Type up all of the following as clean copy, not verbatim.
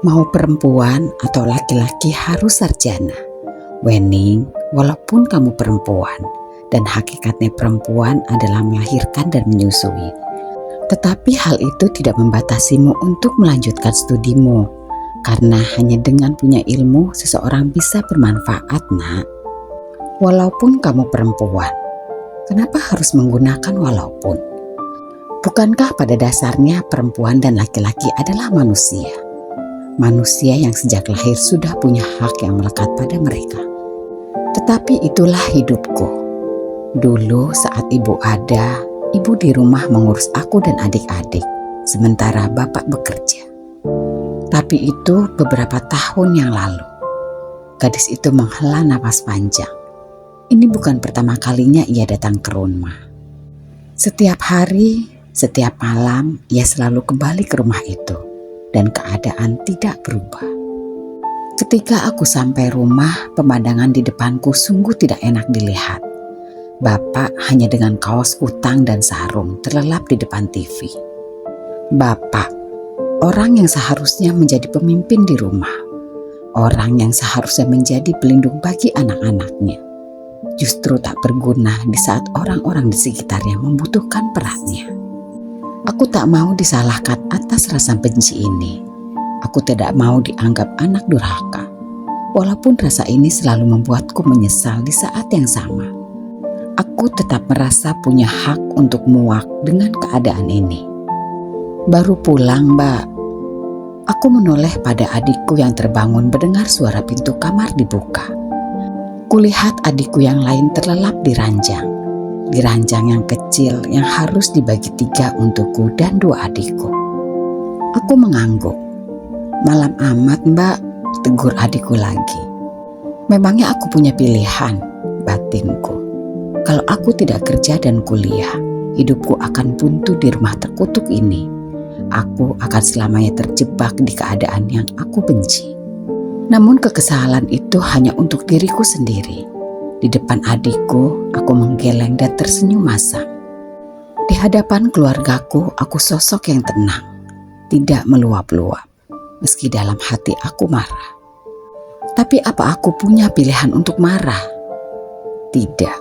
Mau perempuan atau laki-laki harus sarjana. Wening, walaupun kamu perempuan dan hakikatnya perempuan adalah melahirkan dan menyusui. Tetapi hal itu tidak membatasimu untuk melanjutkan studimu. Karena hanya dengan punya ilmu seseorang bisa bermanfaat, nak. Walaupun kamu perempuan, kenapa harus menggunakan walaupun? Bukankah pada dasarnya perempuan dan laki-laki adalah manusia? Manusia yang sejak lahir sudah punya hak yang melekat pada mereka. Tetapi itulah hidupku. Dulu saat ibu ada, ibu di rumah mengurus aku dan adik-adik, sementara bapak bekerja. Tapi itu beberapa tahun yang lalu. Gadis itu menghela napas panjang. Ini bukan pertama kalinya ia datang ke rumah. Setiap hari, setiap malam, ia selalu kembali ke rumah itu. Dan keadaan tidak berubah. Ketika aku sampai rumah, pemandangan di depanku sungguh tidak enak dilihat. Bapak hanya dengan kaos kutang dan sarung terlelap di depan TV. Bapak, orang yang seharusnya menjadi pemimpin di rumah. Orang yang seharusnya menjadi pelindung bagi anak-anaknya. Justru tak berguna di saat orang-orang di sekitarnya membutuhkan perannya. Aku tak mau disalahkan atas rasa benci ini. Aku tidak mau dianggap anak durhaka. Walaupun rasa ini selalu membuatku menyesal di saat yang sama. Aku tetap merasa punya hak untuk muak dengan keadaan ini. Baru pulang, Mbak. Aku menoleh pada adikku yang terbangun mendengar suara pintu kamar dibuka. Kulihat adikku yang lain terlelap di ranjang. Di ranjang yang kecil yang harus dibagi 3 untukku dan 2 adikku. Aku mengangguk. Malam amat, Mbak, tegur adikku lagi. Memangnya aku punya pilihan, batinku. Kalau aku tidak kerja dan kuliah, hidupku akan buntu di rumah terkutuk ini. Aku akan selamanya terjebak di keadaan yang aku benci. Namun kekesalan itu hanya untuk diriku sendiri. Di depan adikku, aku menggeleng dan tersenyum masam. Di hadapan keluargaku, aku sosok yang tenang, tidak meluap-luap, meski dalam hati aku marah. Tapi apa aku punya pilihan untuk marah? Tidak.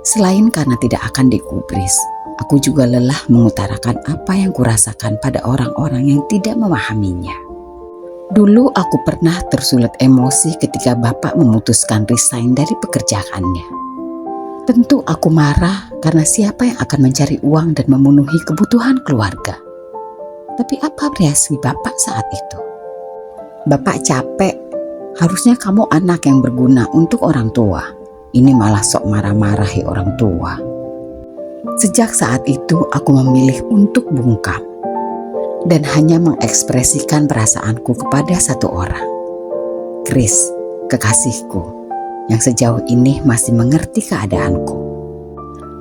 Selain karena tidak akan digubris, aku juga lelah mengutarakan apa yang kurasakan pada orang-orang yang tidak memahaminya. Dulu aku pernah tersulut emosi ketika bapak memutuskan resign dari pekerjaannya. Tentu aku marah karena siapa yang akan mencari uang dan memenuhi kebutuhan keluarga. Tapi apa reaksi bapak saat itu? Bapak capek, harusnya kamu anak yang berguna untuk orang tua. Ini malah sok marah-marahi orang tua. Sejak saat itu aku memilih untuk bungkam. Dan hanya mengekspresikan perasaanku kepada satu orang. Chris, kekasihku, yang sejauh ini masih mengerti keadaanku.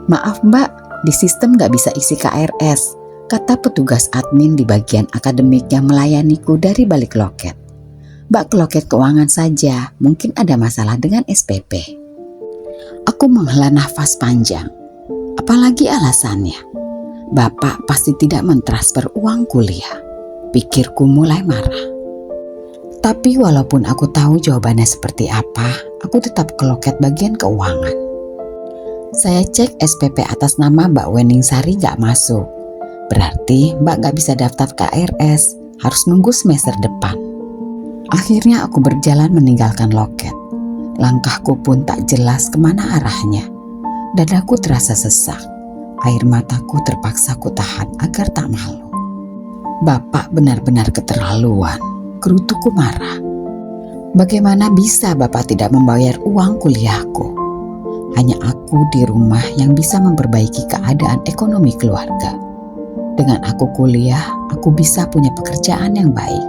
Maaf Mbak, di sistem gak bisa isi KRS, kata petugas admin di bagian akademik yang melayaniku dari balik loket. Mbak ke loket keuangan saja, mungkin ada masalah dengan SPP. Aku menghela nafas panjang. Apalagi alasannya? Bapak pasti tidak mentransfer uang kuliah. Pikirku mulai marah. Tapi walaupun aku tahu jawabannya seperti apa, aku tetap ke loket bagian keuangan. Saya cek SPP atas nama Mbak Weningsari gak masuk. Berarti Mbak gak bisa daftar KRS, harus nunggu semester depan. Akhirnya aku berjalan meninggalkan loket. Langkahku pun tak jelas kemana arahnya. Dadaku terasa sesak. Air mataku terpaksa ku tahan agar tak malu. Bapak benar-benar keterlaluan. Gerutuku marah. Bagaimana bisa Bapak tidak membayar uang kuliahku? Hanya aku di rumah yang bisa memperbaiki keadaan ekonomi keluarga. Dengan aku kuliah, aku bisa punya pekerjaan yang baik.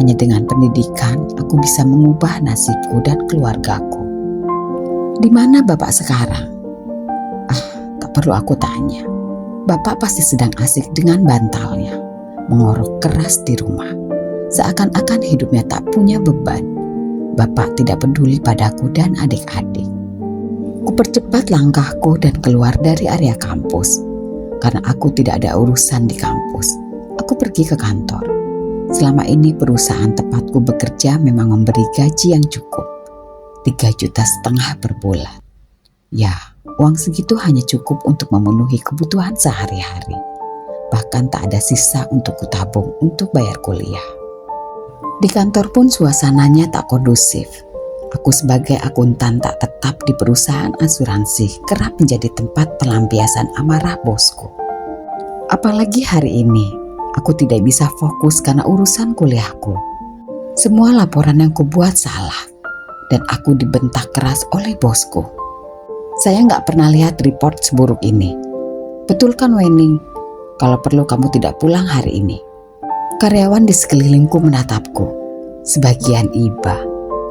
Hanya dengan pendidikan, aku bisa mengubah nasibku dan keluargaku. Di mana Bapak sekarang? Tak perlu aku tanya. Bapak pasti sedang asik dengan bantalnya, mengorok keras di rumah. Seakan-akan hidupnya tak punya beban. Bapak tidak peduli padaku dan adik-adik. Kupercepat langkahku dan keluar dari area kampus. Karena aku tidak ada urusan di kampus, aku pergi ke kantor. Selama ini perusahaan tempatku bekerja memang memberi gaji yang cukup, 3,5 juta per bulan. Ya, uang segitu hanya cukup untuk memenuhi kebutuhan sehari-hari. Bahkan tak ada sisa untuk kutabung untuk bayar kuliah. Di kantor pun suasananya tak kondusif. Aku sebagai akuntan tak tetap di perusahaan asuransi kerap menjadi tempat pelampiasan amarah bosku. Apalagi hari ini, aku tidak bisa fokus karena urusan kuliahku. Semua laporan yang kubuat salah, dan aku dibentak keras oleh bosku. Saya nggak pernah lihat report seburuk ini. Betul kan, Wening? Kalau perlu kamu tidak pulang hari ini. Karyawan di sekelilingku menatapku. Sebagian iba,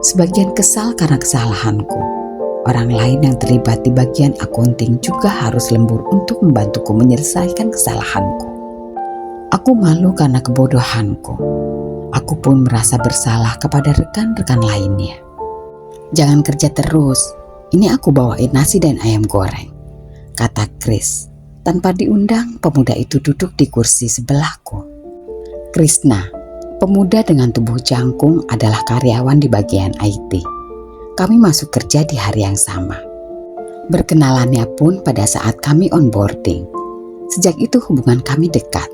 sebagian kesal karena kesalahanku. Orang lain yang terlibat di bagian akunting juga harus lembur untuk membantuku menyelesaikan kesalahanku. Aku malu karena kebodohanku. Aku pun merasa bersalah kepada rekan-rekan lainnya. Jangan kerja terus, ini aku bawain nasi dan ayam goreng, kata Chris. Tanpa diundang, pemuda itu duduk di kursi sebelahku. Krishna, pemuda dengan tubuh jangkung, adalah karyawan di bagian IT. Kami masuk kerja di hari yang sama. Berkenalannya pun pada saat kami onboarding. Sejak itu hubungan kami dekat.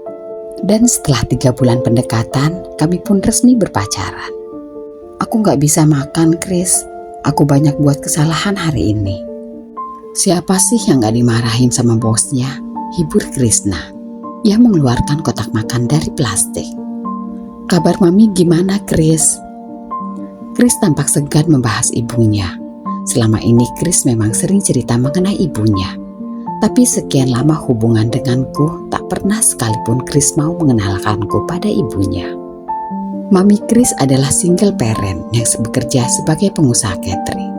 Dan setelah 3 bulan pendekatan, kami pun resmi berpacaran. Aku gak bisa makan, Chris. Aku banyak buat kesalahan hari ini. Siapa sih yang gak dimarahin sama bosnya? Hibur Krishna. Ia mengeluarkan kotak makan dari plastik. Kabar mami gimana, Chris? Chris tampak segan membahas ibunya. Selama ini Chris memang sering cerita mengenai ibunya. Tapi sekian lama hubungan denganku, tak pernah sekalipun Chris mau mengenalkanku pada ibunya. Mami Chris adalah single parent yang bekerja sebagai pengusaha catering.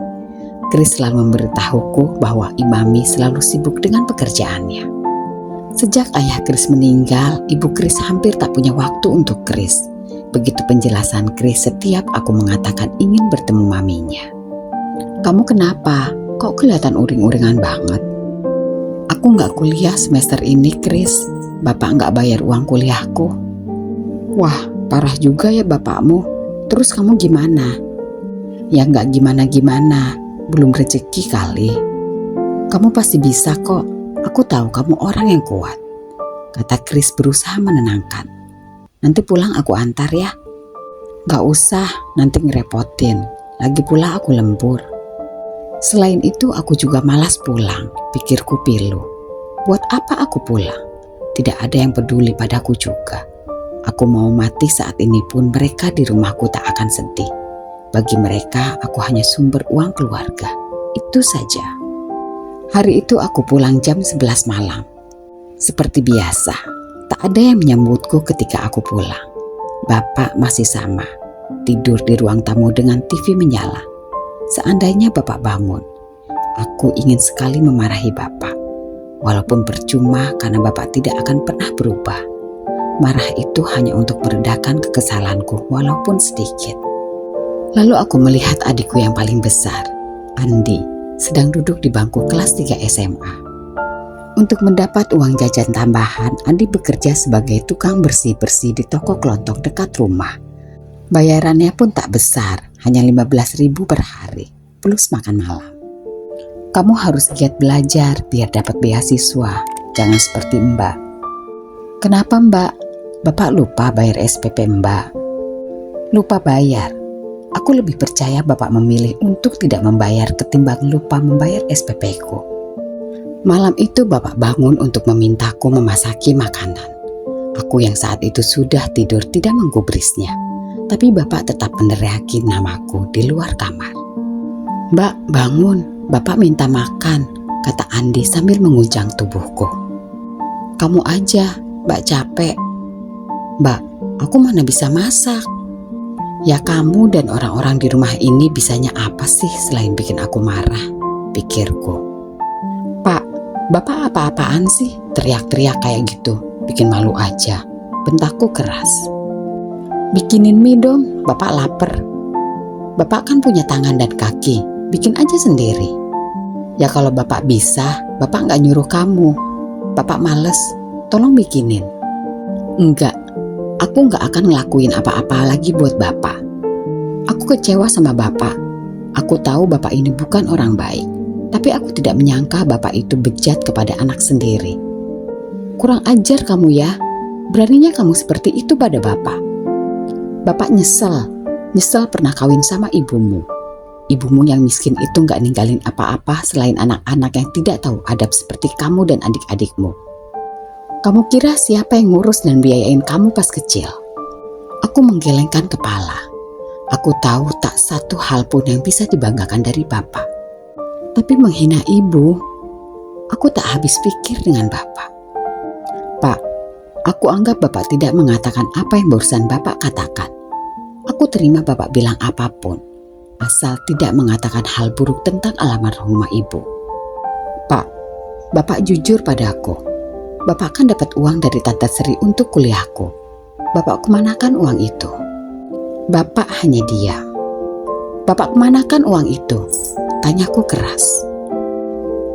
Chris selalu memberitahuku bahwa Imami selalu sibuk dengan pekerjaannya. Sejak ayah Chris meninggal, ibu Chris hampir tak punya waktu untuk Chris. Begitu penjelasan Chris setiap aku mengatakan ingin bertemu maminya. Kamu kenapa? Kok kelihatan uring-uringan banget? Aku gak kuliah semester ini, Chris. Bapak gak bayar uang kuliahku. Wah, parah juga ya bapakmu. Terus kamu gimana? Ya gak gimana-gimana. Belum rezeki kali. Kamu pasti bisa kok. Aku tahu kamu orang yang kuat, kata Chris berusaha menenangkan. Nanti pulang aku antar ya. Gak usah, nanti ngerepotin. Lagi pula aku lembur. Selain itu aku juga malas pulang, pikirku pilu. Buat apa aku pulang? Tidak ada yang peduli padaku juga. Aku mau mati saat ini pun mereka di rumahku tak akan sedih. Bagi mereka, aku hanya sumber uang keluarga. Itu saja. Hari itu aku pulang jam 11 malam. Seperti biasa, tak ada yang menyambutku ketika aku pulang. Bapak masih sama, tidur di ruang tamu dengan TV menyala. Seandainya Bapak bangun, aku ingin sekali memarahi Bapak. Walaupun percuma karena Bapak tidak akan pernah berubah. Marah itu hanya untuk meredakan kekesalanku walaupun sedikit. Lalu aku melihat adikku yang paling besar, Andi, sedang duduk di bangku kelas 3 SMA. Untuk mendapat uang jajan tambahan, Andi bekerja sebagai tukang bersih-bersih di toko kelontong dekat rumah. Bayarannya pun tak besar, hanya 15.000 per hari, plus makan malam. Kamu harus giat belajar biar dapat beasiswa, jangan seperti Mbak. Kenapa Mbak? Bapak lupa bayar SPP Mbak. Lupa bayar. Aku lebih percaya Bapak memilih untuk tidak membayar ketimbang lupa membayar SPP-ku. Malam itu Bapak bangun untuk memintaku memasaki makanan. Aku yang saat itu sudah tidur tidak menggubrisnya. Tapi Bapak tetap meneriaki namaku di luar kamar. Mbak, bangun. Bapak minta makan, kata Andi sambil mengunjang tubuhku. Kamu aja, Mbak capek. Mbak, aku mana bisa masak? Ya kamu dan orang-orang di rumah ini bisanya apa sih selain bikin aku marah, pikirku. Pak, Bapak apa-apaan sih teriak-teriak kayak gitu, bikin malu aja, bentakku keras. Bikinin mie dong, Bapak lapar. Bapak kan punya tangan dan kaki, bikin aja sendiri. Ya kalau Bapak bisa, Bapak gak nyuruh kamu. Bapak males, tolong bikinin. Enggak, Aku nggak akan ngelakuin apa-apa lagi buat Bapak. Aku kecewa sama Bapak. Aku tahu Bapak ini bukan orang baik, tapi aku tidak menyangka Bapak itu bejat kepada anak sendiri. Kurang ajar kamu ya, beraninya kamu seperti itu pada Bapak. Bapak nyesel pernah kawin sama ibumu. Ibumu yang miskin itu gak ninggalin apa-apa selain anak-anak yang tidak tahu adab seperti kamu dan adik-adikmu. Kamu kira siapa yang ngurus dan biayain kamu pas kecil? Aku menggelengkan kepala. Aku tahu tak satu hal pun yang bisa dibanggakan dari Bapak. Tapi menghina ibu, aku tak habis pikir dengan Bapak. Pak, aku anggap Bapak tidak mengatakan apa yang barusan Bapak katakan. Aku terima Bapak bilang apapun, asal tidak mengatakan hal buruk tentang almarhumah ibu. Pak, Bapak jujur padaku. Bapak kan dapat uang dari Tante Sri untuk kuliahku. Bapak kemanakan uang itu? Bapak hanya diam. Bapak kemanakan uang itu? Tanyaku keras.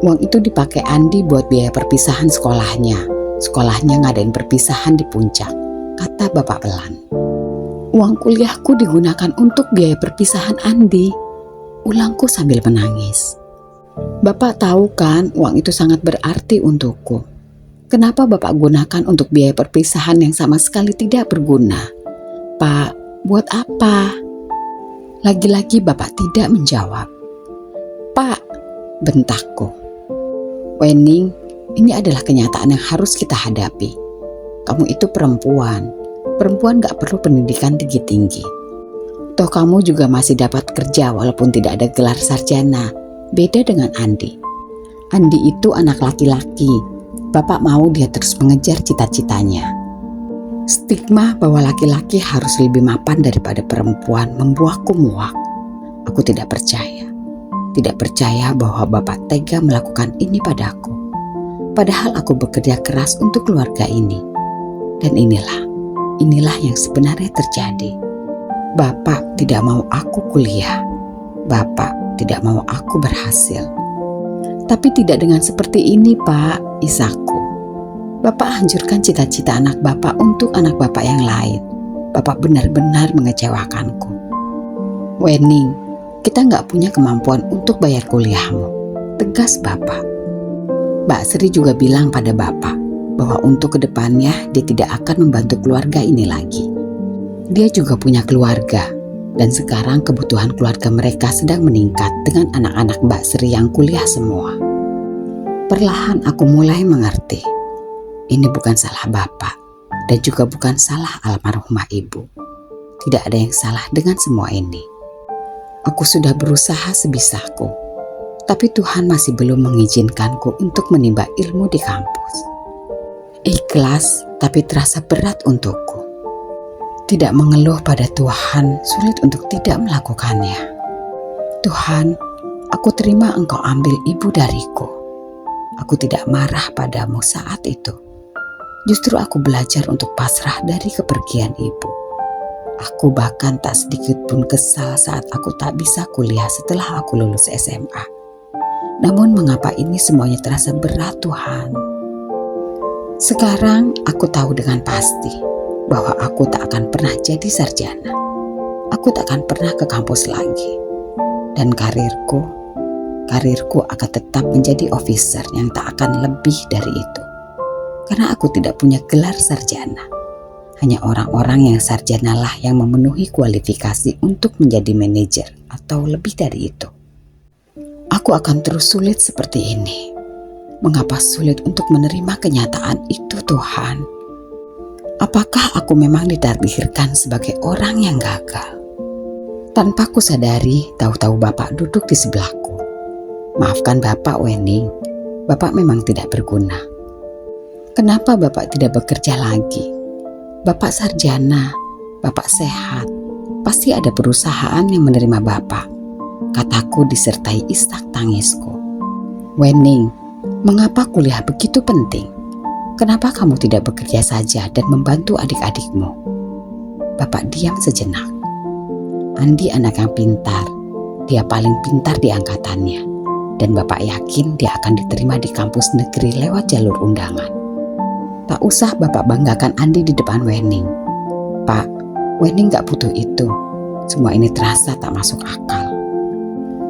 Uang itu dipakai Andi buat biaya perpisahan sekolahnya. Sekolahnya ngadain perpisahan di puncak, kata Bapak pelan. Uang kuliahku digunakan untuk biaya perpisahan Andi, ulangku sambil menangis. Bapak tahu kan uang itu sangat berarti untukku. Kenapa Bapak gunakan untuk biaya perpisahan yang sama sekali tidak berguna? Pak, buat apa? Lagi-lagi Bapak tidak menjawab. Pak, bentakku. Wening, ini adalah kenyataan yang harus kita hadapi. Kamu itu perempuan. Perempuan gak perlu pendidikan tinggi-tinggi. Toh kamu juga masih dapat kerja walaupun tidak ada gelar sarjana. Beda dengan Andi. Andi itu anak laki-laki. Bapak mau dia terus mengejar cita-citanya. Stigma bahwa laki-laki harus lebih mapan daripada perempuan membuatku muak. Aku tidak percaya. Tidak percaya bahwa Bapak tega melakukan ini padaku. Padahal aku bekerja keras untuk keluarga ini. Dan inilah yang sebenarnya terjadi. Bapak tidak mau aku kuliah. Bapak tidak mau aku berhasil. Tapi tidak dengan seperti ini, Pak, isaku. Bapak hancurkan cita-cita anak Bapak untuk anak Bapak yang lain. Bapak benar-benar mengecewakanku. Wening, kita nggak punya kemampuan untuk bayar kuliahmu, tegas Bapak. Mbak Sri juga bilang pada Bapak bahwa untuk kedepannya dia tidak akan membantu keluarga ini lagi. Dia juga punya keluarga, dan sekarang kebutuhan keluarga mereka sedang meningkat dengan anak-anak Mbak Sri yang kuliah semua. Perlahan aku mulai mengerti. Ini bukan salah Bapak, dan juga bukan salah almarhumah ibu. Tidak ada yang salah dengan semua ini. Aku sudah berusaha sebisaku, tapi Tuhan masih belum mengizinkanku untuk menimba ilmu di kampus. Ikhlas, tapi terasa berat untukku. Tidak mengeluh pada Tuhan sulit untuk tidak melakukannya. Tuhan, aku terima Engkau ambil ibu dariku. Aku tidak marah padamu saat itu. Justru aku belajar untuk pasrah dari kepergian ibu. Aku bahkan tak sedikit pun kesal saat aku tak bisa kuliah setelah aku lulus SMA. Namun mengapa ini semuanya terasa berat, Tuhan? Sekarang aku tahu dengan pasti bahwa aku tak akan pernah jadi sarjana. Aku tak akan pernah ke kampus lagi. Dan karirku akan tetap menjadi officer yang tak akan lebih dari itu. Karena aku tidak punya gelar sarjana. Hanya orang-orang yang sarjana lah yang memenuhi kualifikasi untuk menjadi manajer atau lebih dari itu. Aku akan terus sulit seperti ini. Mengapa sulit untuk menerima kenyataan itu, Tuhan? Apakah aku memang ditakdirkan sebagai orang yang gagal? Tanpa ku sadari, tahu-tahu Bapak duduk di sebelahku. Maafkan Bapak, Wening. Bapak memang tidak berguna. Kenapa Bapak tidak bekerja lagi? Bapak sarjana, Bapak sehat. Pasti ada perusahaan yang menerima Bapak. Kataku disertai isak tangisku. Wening, mengapa kuliah begitu penting? Kenapa kamu tidak bekerja saja dan membantu adik-adikmu? Bapak diam sejenak. Andi anak yang pintar. Dia paling pintar di angkatannya. Dan Bapak yakin dia akan diterima di kampus negeri lewat jalur undangan. Tak usah Bapak banggakan Andi di depan Wening. Pak, Wening gak butuh itu. Semua ini terasa tak masuk akal.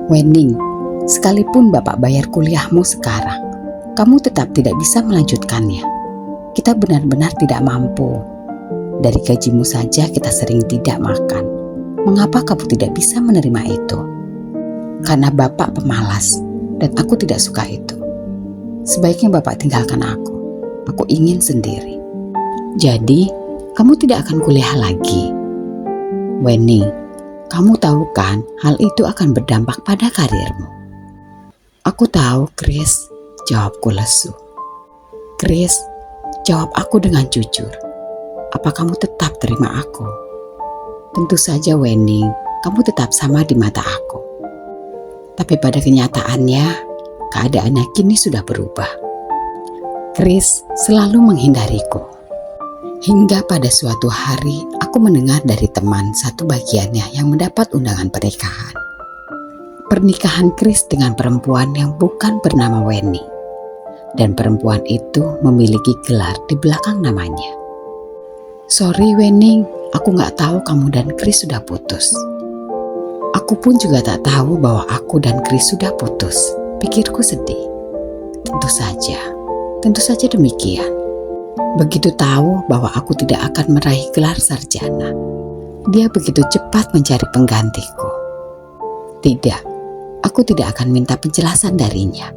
Wening, sekalipun Bapak bayar kuliahmu sekarang, kamu tetap tidak bisa melanjutkannya. Kita benar-benar tidak mampu. Dari gajimu saja kita sering tidak makan. Mengapa kamu tidak bisa menerima itu? Karena Bapak pemalas, dan aku tidak suka itu. Sebaiknya Bapak tinggalkan aku. Aku ingin sendiri. Jadi, kamu tidak akan kuliah lagi. Wening, kamu tahu kan hal itu akan berdampak pada karirmu. Aku tahu, Chris, jawabku lesu. Chris, jawab aku dengan jujur. Apa kamu tetap terima aku? Tentu saja, Wening, kamu tetap sama di mata aku. Tapi pada kenyataannya, keadaannya kini sudah berubah. Chris selalu menghindariku. Hingga pada suatu hari aku mendengar dari teman satu bagiannya yang mendapat undangan pernikahan. Pernikahan Chris dengan perempuan yang bukan bernama Wening. Dan perempuan itu memiliki gelar di belakang namanya. Sorry Wening, aku gak tahu kamu dan Chris sudah putus. Aku pun juga tak tahu bahwa aku dan Chris sudah putus. Pikirku sedih. Tentu saja demikian. Begitu tahu bahwa aku tidak akan meraih gelar sarjana, dia begitu cepat mencari penggantiku. Tidak, aku tidak akan minta penjelasan darinya.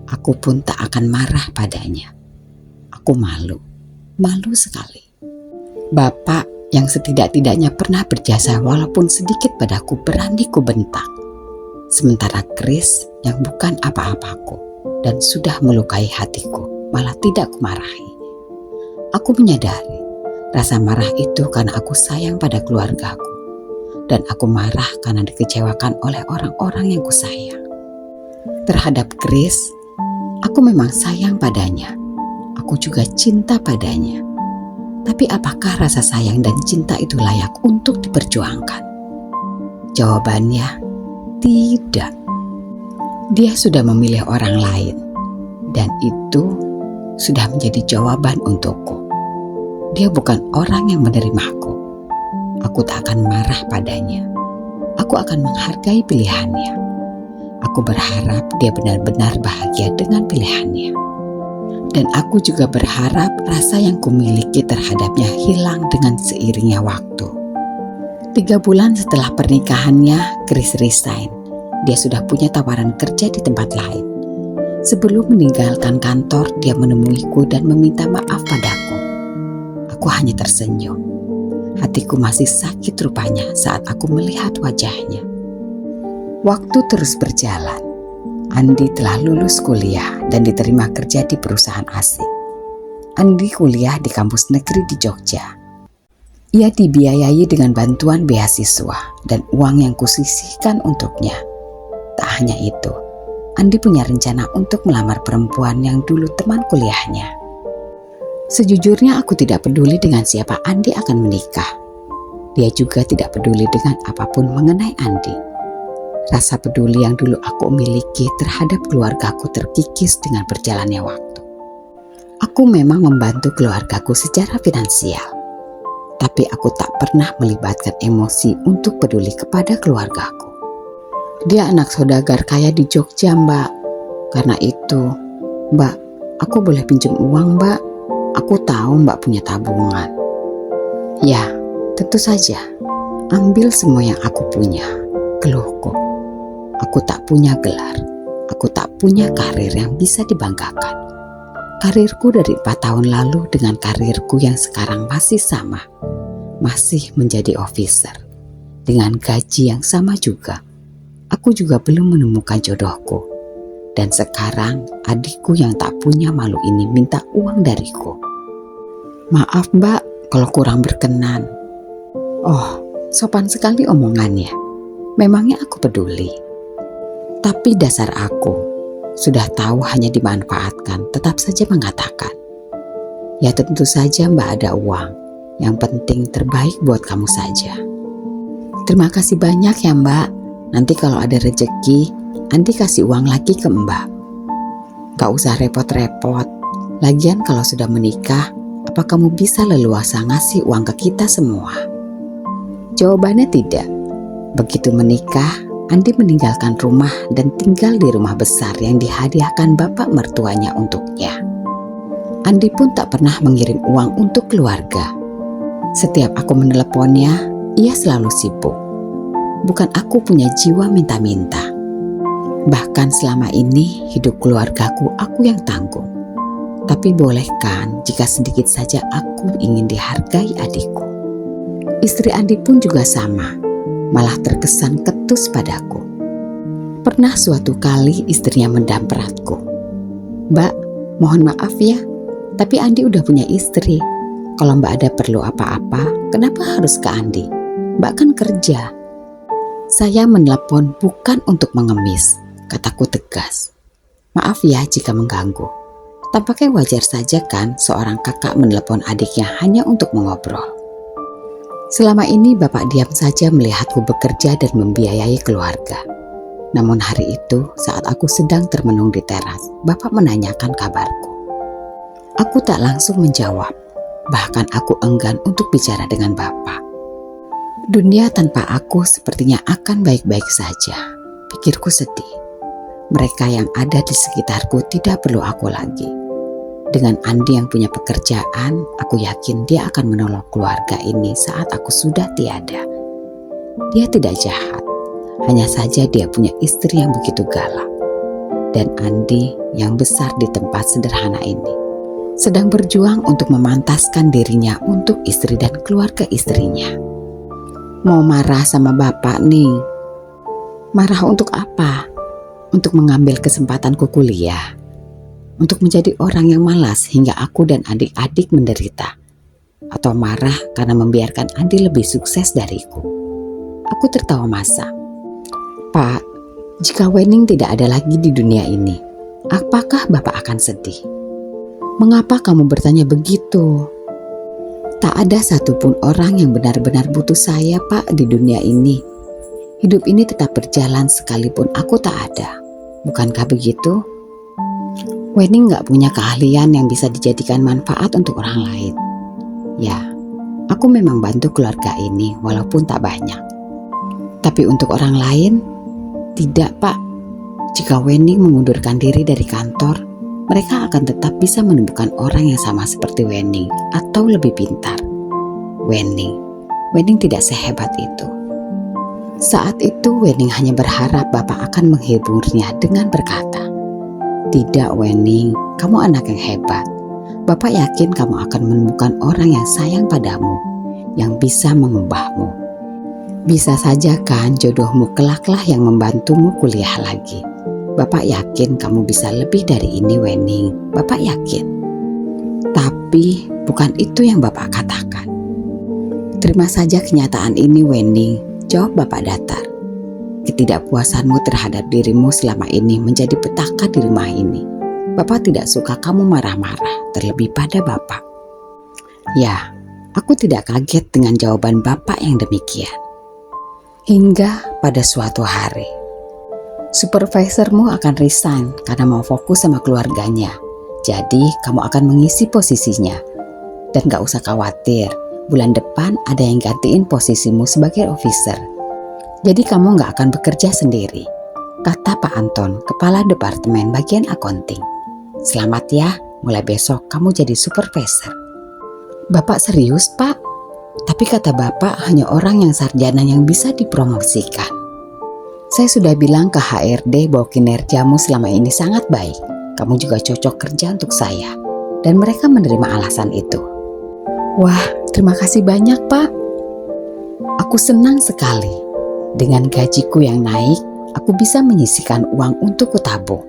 Aku pun tak akan marah padanya. Aku malu sekali. Bapak yang setidak-tidaknya pernah berjasa walaupun sedikit padaku berani ku bentak. Sementara Chris yang bukan apa-apaku dan sudah melukai hatiku malah tidak kumarahi. Aku menyadari rasa marah itu karena aku sayang pada keluargaku. Dan aku marah karena dikecewakan oleh orang-orang yang kusayang. Terhadap Chris, aku memang sayang padanya. Aku juga cinta padanya. Tapi apakah rasa sayang dan cinta itu layak untuk diperjuangkan? Jawabannya, tidak. Dia sudah memilih orang lain. Dan itu sudah menjadi jawaban untukku. Dia bukan orang yang menerimaku. Aku tak akan marah padanya. Aku akan menghargai pilihannya. Aku berharap dia benar-benar bahagia dengan pilihannya. Dan aku juga berharap rasa yang kumiliki terhadapnya hilang dengan seiringnya waktu. 3 bulan setelah pernikahannya, Chris resign. Dia sudah punya tawaran kerja di tempat lain. Sebelum meninggalkan kantor, dia menemuiku dan meminta maaf padaku. Aku hanya tersenyum. Hatiku masih sakit rupanya saat aku melihat wajahnya. Waktu terus berjalan. Andi telah lulus kuliah dan diterima kerja di perusahaan asing. Andi kuliah di kampus negeri di Jogja. Ia dibiayai dengan bantuan beasiswa dan uang yang kusisihkan untuknya. Tak hanya itu, Andi punya rencana untuk melamar perempuan yang dulu teman kuliahnya. Sejujurnya aku tidak peduli dengan siapa Andi akan menikah. Dia juga tidak peduli dengan apapun mengenai Andi. Rasa peduli yang dulu aku miliki terhadap keluargaku terkikis dengan berjalannya waktu. Aku memang membantu keluargaku secara finansial. Tapi aku tak pernah melibatkan emosi untuk peduli kepada keluargaku. Dia anak saudagar kaya di Jogja, Mbak. Karena itu, Mbak, aku boleh pinjam uang, Mbak? Aku tahu Mbak punya tabungan. Ya, tentu saja. Ambil semua yang aku punya, keluhku. Aku tak punya gelar. Aku tak punya karir yang bisa dibanggakan. Karirku dari 4 tahun lalu dengan karirku yang sekarang masih sama. Masih menjadi officer. Dengan gaji yang sama juga. Aku juga belum menemukan jodohku. Dan sekarang adikku yang tak punya malu ini minta uang dariku. Maaf Mbak kalau kurang berkenan. Oh, sopan sekali omongannya. Memangnya aku peduli. Tapi dasar aku sudah tahu hanya dimanfaatkan, tetap saja mengatakan, ya tentu saja Mbak ada uang. Yang penting terbaik buat kamu saja. Terima kasih banyak ya Mbak. Nanti kalau ada rezeki, Andi kasih uang lagi ke Mbak. Gak usah repot-repot. Lagian kalau sudah menikah, apa apa kamu bisa leluasa ngasih uang ke kita semua? Jawabannya tidak. Begitu menikah, Andi meninggalkan rumah dan tinggal di rumah besar yang dihadiahkan bapak mertuanya untuknya. Andi pun tak pernah mengirim uang untuk keluarga. Setiap aku meneleponnya, ia selalu sibuk. Bukan aku punya jiwa minta-minta. Bahkan selama ini hidup keluargaku aku yang tanggung. Tapi boleh kan jika sedikit saja aku ingin dihargai adikku. Istri Andi pun juga sama, malah terkesan ketus padaku. Pernah suatu kali istrinya mendamperatku. "Mbak, mohon maaf ya, tapi Andi udah punya istri. Kalau Mbak ada perlu apa-apa, kenapa harus ke Andi? Mbak kan kerja." "Saya menelepon bukan untuk mengemis," kataku tegas. "Maaf ya jika mengganggu. Tampaknya wajar saja kan seorang kakak menelepon adiknya hanya untuk mengobrol." Selama ini bapak diam saja melihatku bekerja dan membiayai keluarga. Namun hari itu saat aku sedang termenung di teras, bapak menanyakan kabarku. Aku tak langsung menjawab, bahkan aku enggan untuk bicara dengan bapak. Dunia tanpa aku sepertinya akan baik-baik saja, pikirku sedih. Mereka yang ada di sekitarku tidak perlu aku lagi. Dengan Andi yang punya pekerjaan, aku yakin dia akan menolong keluarga ini saat aku sudah tiada. Dia tidak jahat, hanya saja dia punya istri yang begitu galak. Dan Andi yang besar di tempat sederhana ini sedang berjuang untuk memantaskan dirinya untuk istri dan keluarga istrinya. Mau marah sama bapak nih. Marah untuk apa? Untuk mengambil kesempatanku kuliah? Untuk menjadi orang yang malas hingga aku dan adik-adik menderita? Atau marah karena membiarkan Andi lebih sukses dariku? Aku tertawa masa. "Pak, jika Wening tidak ada lagi di dunia ini, apakah Bapak akan sedih?" "Mengapa kamu bertanya begitu? Tak ada satupun orang yang benar-benar butuh saya, Pak, di dunia ini. Hidup ini tetap berjalan sekalipun aku tak ada. Bukankah begitu? Wening gak punya keahlian yang bisa dijadikan manfaat untuk orang lain. Ya, aku memang bantu keluarga ini walaupun tak banyak. Tapi untuk orang lain, tidak, Pak. Jika Wening mengundurkan diri dari kantor, mereka akan tetap bisa menemukan orang yang sama seperti Wening atau lebih pintar. Wening tidak sehebat itu." Saat itu Wening hanya berharap Bapak akan menghiburnya dengan berkata, "Tidak Wening, kamu anak yang hebat. Bapak yakin kamu akan menemukan orang yang sayang padamu, yang bisa mengubahmu. Bisa saja kan jodohmu kelaklah yang membantumu kuliah lagi. Bapak yakin kamu bisa lebih dari ini Wening, Bapak yakin." "Tapi bukan itu yang Bapak katakan." "Terima saja kenyataan ini Wening," jawab Bapak datar. "Ketidakpuasanmu terhadap dirimu selama ini menjadi petaka di rumah ini. Bapak tidak suka kamu marah-marah, terlebih pada Bapak." Ya, aku tidak kaget dengan jawaban Bapak yang demikian. Hingga pada suatu hari, supervisormu akan resign karena mau fokus sama keluarganya. Jadi kamu akan mengisi posisinya. Dan gak usah khawatir, bulan depan ada yang gantiin posisimu sebagai officer. Jadi kamu gak akan bekerja sendiri, kata Pak Anton, kepala departemen bagian accounting. "Selamat ya, mulai besok kamu jadi supervisor." "Bapak serius, Pak? Tapi kata Bapak hanya orang yang sarjana yang bisa dipromosikan." "Saya sudah bilang ke HRD bahwa kinerjamu selama ini sangat baik. Kamu juga cocok kerja untuk saya." Dan mereka menerima alasan itu. "Wah, terima kasih banyak, Pak." Aku senang sekali. Dengan gajiku yang naik, aku bisa menyisihkan uang untuk kutabung.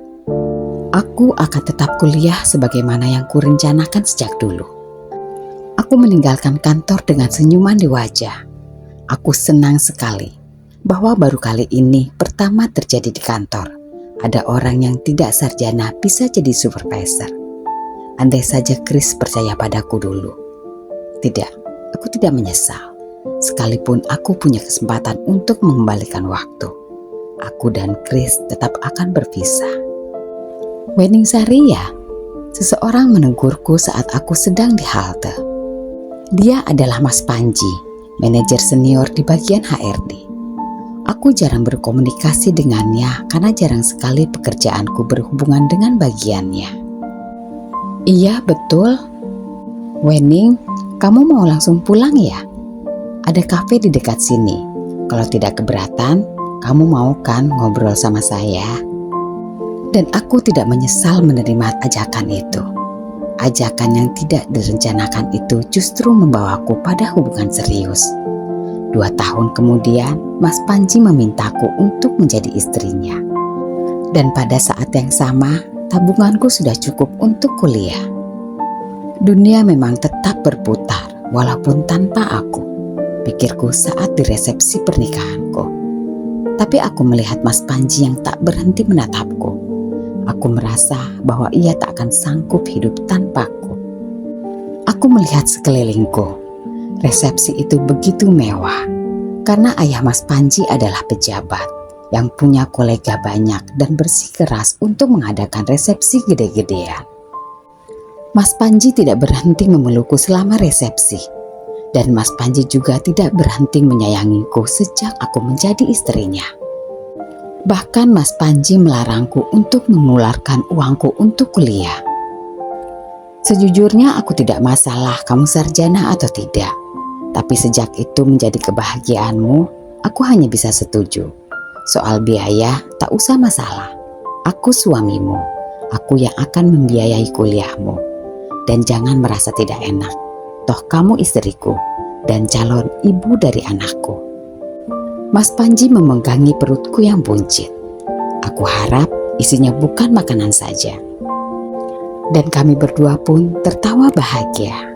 Aku akan tetap kuliah sebagaimana yang kurencanakan sejak dulu. Aku meninggalkan kantor dengan senyuman di wajah. Aku senang sekali bahwa baru kali ini pertama terjadi di kantor. Ada orang yang tidak sarjana bisa jadi supervisor. Andai saja Chris percaya padaku dulu. Tidak, aku tidak menyesal. Sekalipun aku punya kesempatan untuk mengembalikan waktu, aku dan Chris tetap akan berpisah. "Wening Sari ya? Seseorang menegurku saat aku sedang di halte. Dia adalah Mas Panji, manajer senior di bagian HRD. Aku jarang berkomunikasi dengannya karena jarang sekali pekerjaanku berhubungan dengan bagiannya. Iya, betul. Wening, kamu mau langsung pulang ya? Ada kafe di dekat sini. Kalau tidak keberatan, kamu mau kan ngobrol sama saya? Dan aku tidak menyesal menerima ajakan itu. Ajakan yang tidak direncanakan itu justru membawaku pada hubungan serius. 2 tahun kemudian, Mas Panji memintaku untuk menjadi istrinya. Dan pada saat yang sama, tabunganku sudah cukup untuk kuliah. Dunia memang tetap berputar, walaupun tanpa aku, pikirku saat di resepsi pernikahanku. Tapi aku melihat Mas Panji yang tak berhenti menatapku. Aku merasa bahwa ia tak akan sanggup hidup tanpaku. Aku melihat sekelilingku. Resepsi itu begitu mewah karena ayah Mas Panji adalah pejabat yang punya kolega banyak dan bersikeras untuk mengadakan resepsi gede-gedean. Mas Panji tidak berhenti memelukku selama resepsi, dan Mas Panji juga tidak berhenti menyayangiku sejak aku menjadi istrinya. Bahkan Mas Panji melarangku untuk mengeluarkan uangku untuk kuliah. Sejujurnya aku tidak masalah kamu sarjana atau tidak. Tapi sejak itu menjadi kebahagiaanmu, aku hanya bisa setuju. Soal biaya tak usah masalah. Aku suamimu, aku yang akan membiayai kuliahmu. Dan jangan merasa tidak enak. Toh kamu istriku dan calon ibu dari anakku. Mas Panji memegangi perutku yang buncit. Aku harap isinya bukan makanan saja. Dan kami berdua pun tertawa bahagia.